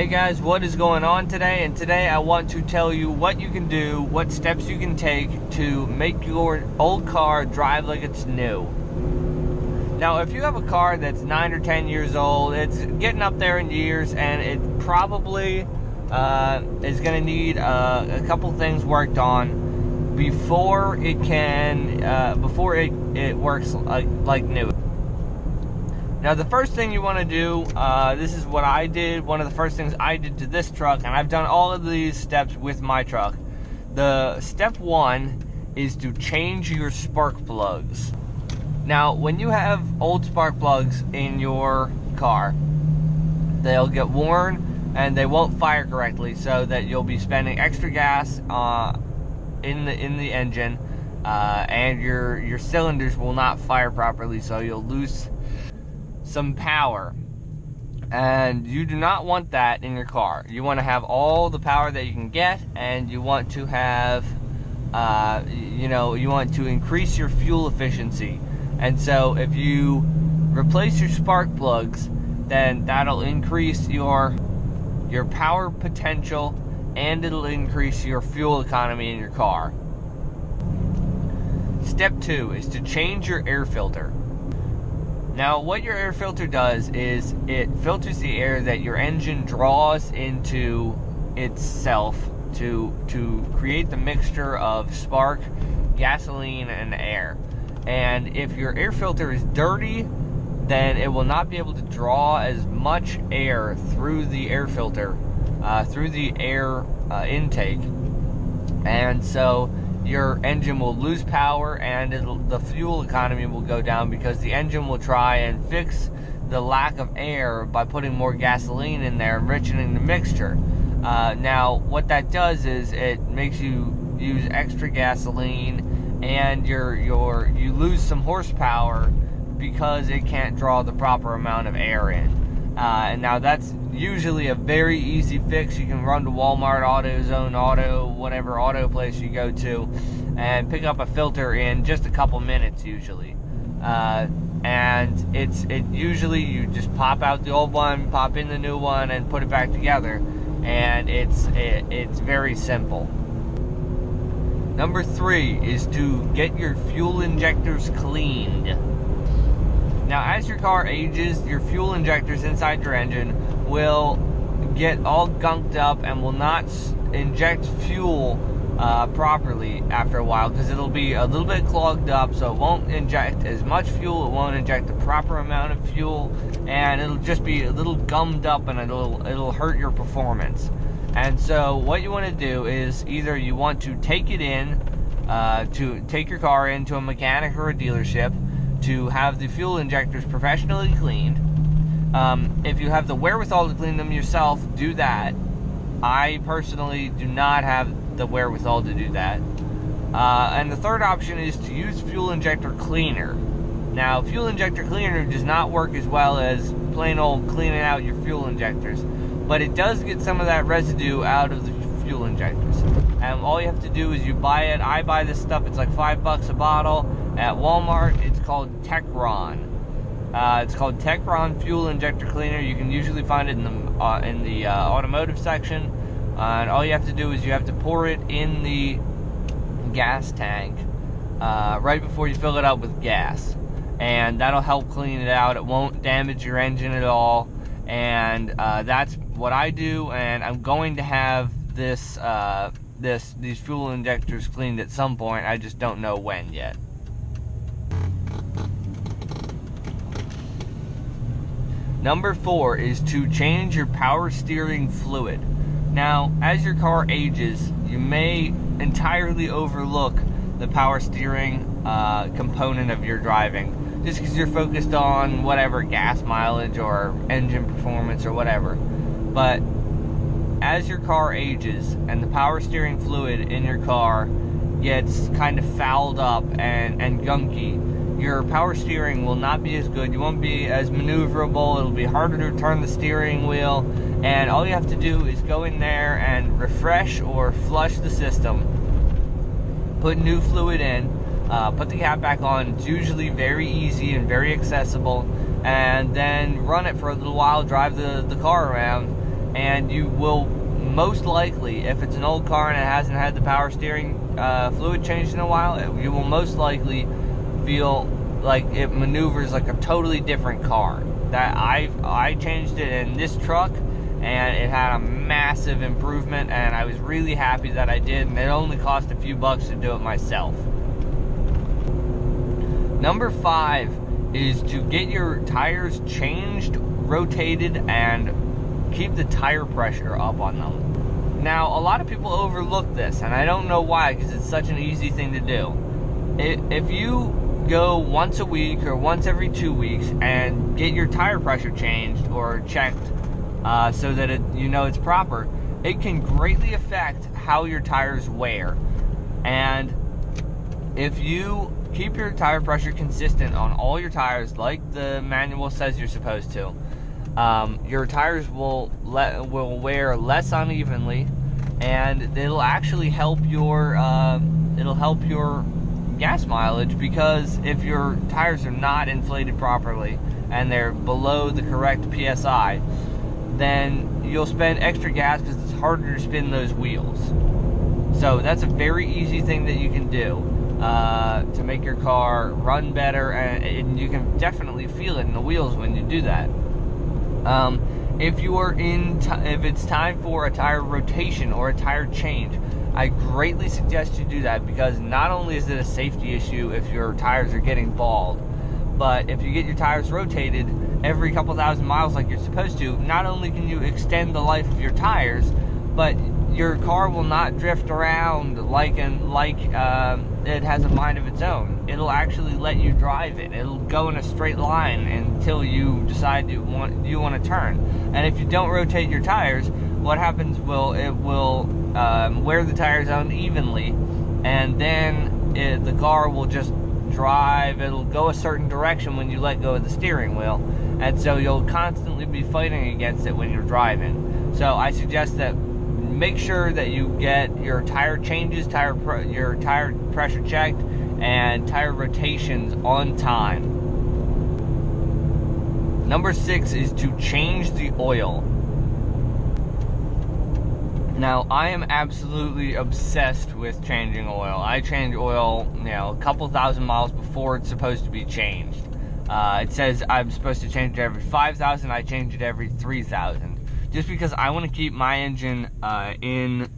Hey guys, what is going on today? And today I want to tell you what you can do, what steps you can take to make your old car drive like it's new. Now, if you have a car that's 9 or 10 years old, it's getting up there in years, and it probably is going to need a couple things worked on before it works like new. Now, the first thing you want to do, this is what I did, one of the first things I did to this truck, and I've done all of these steps with my truck. The step one is to change your spark plugs. Now, when you have old spark plugs in your car, they'll get worn and they won't fire correctly, so that you'll be spending extra gas in the engine, and your cylinders will not fire properly, so you'll lose some power, and you do not want that in your car. You want to have all the power that you can get, and you want to have you want to increase your fuel efficiency. And so if you replace your spark plugs, then that'll increase your power potential, and it'll increase your fuel economy in your car. Step 2 is to change your air filter. Now, what your air filter does is it filters the air that your engine draws into itself to create the mixture of spark, gasoline, and air. And if your air filter is dirty, then it will not be able to draw as much air through the air filter, through the air intake. And so your engine will lose power, and the fuel economy will go down, because the engine will try and fix the lack of air by putting more gasoline in there, enriching the mixture. Now, what that does is it makes you use extra gasoline, and you lose some horsepower because it can't draw the proper amount of air in. And now that's usually a very easy fix. You can run to Walmart, AutoZone, whatever auto place you go to, and pick up a filter in just a couple minutes usually. And it usually you just pop out the old one, pop in the new one, and put it back together. And it's very simple. Number 3 is to get your fuel injectors cleaned. Now, as your car ages, your fuel injectors inside your engine will get all gunked up and will not inject fuel properly after a while, because it'll be a little bit clogged up, so it won't inject as much fuel, it won't inject the proper amount of fuel, and it'll just be a little gummed up, and it'll hurt your performance. And so what you want to do is either you want to take your car into a mechanic or a dealership to have the fuel injectors professionally cleaned. If you have the wherewithal to clean them yourself, do that. I personally do not have the wherewithal to do that. And the third option is to use fuel injector cleaner. Now, fuel injector cleaner does not work as well as plain old cleaning out your fuel injectors, but it does get some of that residue out of the fuel injectors. And all you have to do is you buy it. I buy this stuff. It's like $5 a bottle at Walmart. It's called Techron. It's called Techron Fuel Injector Cleaner. You can usually find it in the automotive section. And all you have to do is you have to pour it in the gas tank right before you fill it up with gas. And that'll help clean it out. It won't damage your engine at all. And that's what I do. And I'm going to have these fuel injectors cleaned at some point. I just don't know when yet. Number 4 is to change your power steering fluid. Now, as your car ages, you may entirely overlook the power steering component of your driving, just because you're focused on whatever gas mileage or engine performance or whatever. But as your car ages and the power steering fluid in your car gets kind of fouled up and gunky, your power steering will not be as good. You won't be as maneuverable. It'll be harder to turn the steering wheel. And all you have to do is go in there and refresh or flush the system. Put new fluid in. Put the cap back on. It's usually very easy and very accessible. And then run it for a little while. Drive the car around. and you will most likely, if it's an old car and it hasn't had the power steering fluid changed in a while, you will most likely feel like it maneuvers like a totally different car. That I changed it in this truck, and it had a massive improvement, and I was really happy that I did, and it only cost a few bucks to do it myself. Number 5 is to get your tires changed, rotated, and keep the tire pressure up on them. Now, a lot of people overlook this, and I don't know why, because it's such an easy thing to do. If you go once a week or once every 2 weeks and get your tire pressure changed or checked so that it's proper, it can greatly affect how your tires wear. And if you keep your tire pressure consistent on all your tires like the manual says you're supposed to, your tires will wear less unevenly, and it'll actually help your gas mileage, because if your tires are not inflated properly and they're below the correct PSI, then you'll spend extra gas because it's harder to spin those wheels. So that's a very easy thing that you can do to make your car run better, and you can definitely feel it in the wheels when you do that. If it's time for a tire rotation or a tire change, I greatly suggest you do that, because not only is it a safety issue if your tires are getting bald, but if you get your tires rotated every couple thousand miles like you're supposed to, not only can you extend the life of your tires, but your car will not drift around like it has a mind of its own. It'll actually let you drive it. It'll go in a straight line until you decide you want to turn. And if you don't rotate your tires, what happens it will wear the tires unevenly, and then the car will just drive. It'll go a certain direction when you let go of the steering wheel, and so you'll constantly be fighting against it when you're driving. So I suggest that make sure that you get your tire changes, your tire pressure checked, and tire rotations on time. Number 6 is to change the oil. Now, I am absolutely obsessed with changing oil. I change oil, a couple thousand miles before it's supposed to be changed. It says I'm supposed to change it every 5,000. I change it every 3,000. Just because I want to keep my engine in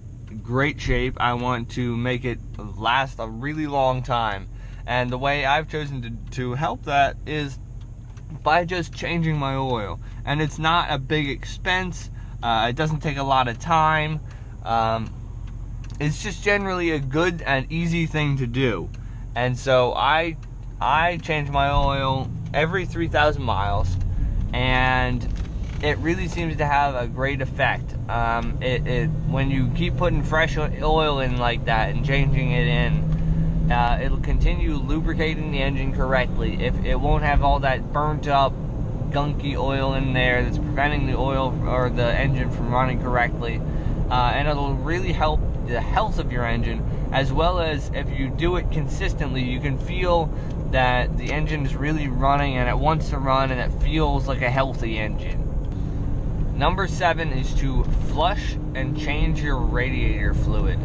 great shape. I want to make it last a really long time. And the way I've chosen to help that is by just changing my oil. And it's not a big expense. It doesn't take a lot of time. It's just generally a good and easy thing to do. And so I change my oil every 3,000 miles, and it really seems to have a great effect. When you keep putting fresh oil in like that and changing it in, it'll continue lubricating the engine correctly. It won't have all that burnt up, gunky oil in there that's preventing the oil or the engine from running correctly, and it'll really help the health of your engine, as well as if you do it consistently, you can feel that the engine is really running and it wants to run and it feels like a healthy engine. Number 7 is to flush and change your radiator fluid.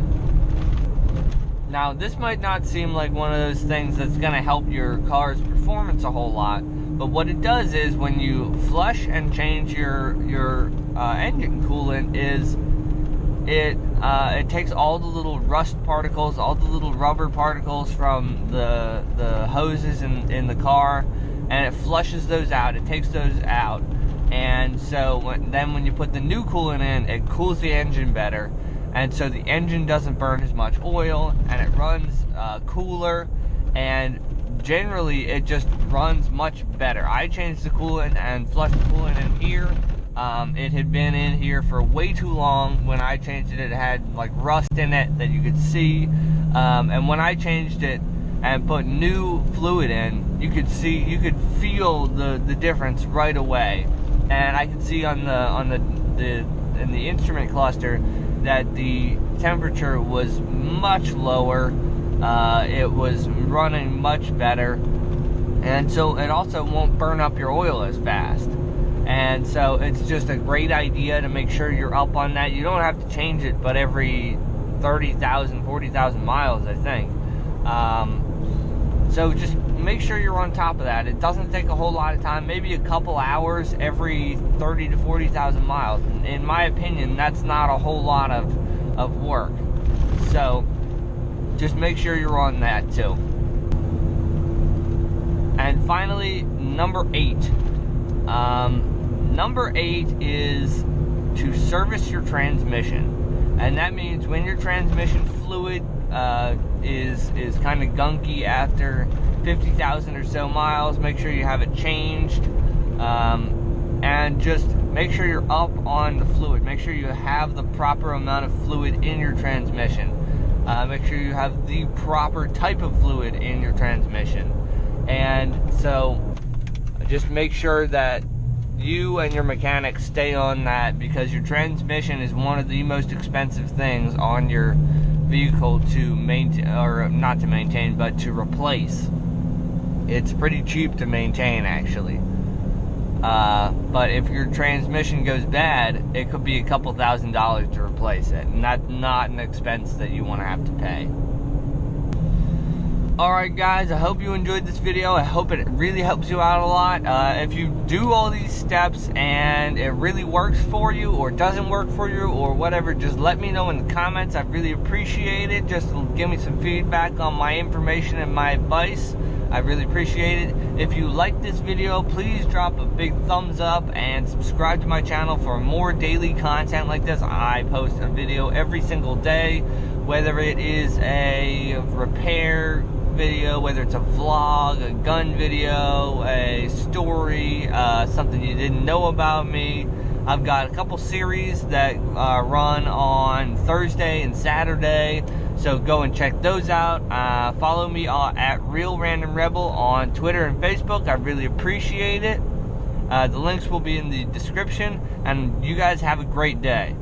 Now, this might not seem like one of those things that's going to help your car's performance a whole lot, but what it does is when you flush and change your engine coolant, is it takes all the little rust particles, all the little rubber particles from the hoses in the car, and it flushes those out. It takes those out, and so when you put the new coolant in, it cools the engine better, and so the engine doesn't burn as much oil, and it runs cooler, and generally it just runs much better. I changed the coolant and flushed the coolant in here. It had been in here for way too long. When I changed it, it had like rust in it that you could see, and when I changed it and put new fluid in, you could feel the difference right away. And I could see in the instrument cluster that the temperature was much lower. It was running much better, and so it also won't burn up your oil as fast. And so it's just a great idea to make sure you're up on that. You don't have to change it, but every 30,000, 40,000 miles, I think. So just make sure you're on top of that. It doesn't take a whole lot of time, maybe a couple hours every 30 to 40,000 miles. In my opinion, that's not a whole lot of work. So just make sure you're on that too. And finally, number 8. Number 8 is to service your transmission. And that means when your transmission fluid is kind of gunky after 50,000 or so miles, make sure you have it changed, and just make sure you're up on the fluid. Make sure you have the proper amount of fluid in your transmission. Make sure you have the proper type of fluid in your transmission. And so just make sure that you and your mechanic stay on that, because your transmission is one of the most expensive things on your vehicle to maintain, or not to maintain, but to replace. It's pretty cheap to maintain, actually. But if your transmission goes bad, it could be a couple $1,000s to replace it, and that's not an expense that you want to have to pay. Alright guys, I hope you enjoyed this video. I hope it really helps you out a lot. If you do all these steps and it really works for you or doesn't work for you or whatever, just let me know in the comments. I really appreciate it. Just give me some feedback on my information and my advice. I really appreciate it. If you like this video, please drop a big thumbs up and subscribe to my channel for more daily content like this. I post a video every single day, whether it is a repair video, whether it's a vlog, a gun video, a story, something you didn't know about me. I've got a couple series that run on Thursday and Saturday, so go and check those out. Follow me at Real Random Rebel on Twitter and Facebook. I really appreciate it. The links will be in the description, and you guys have a great day.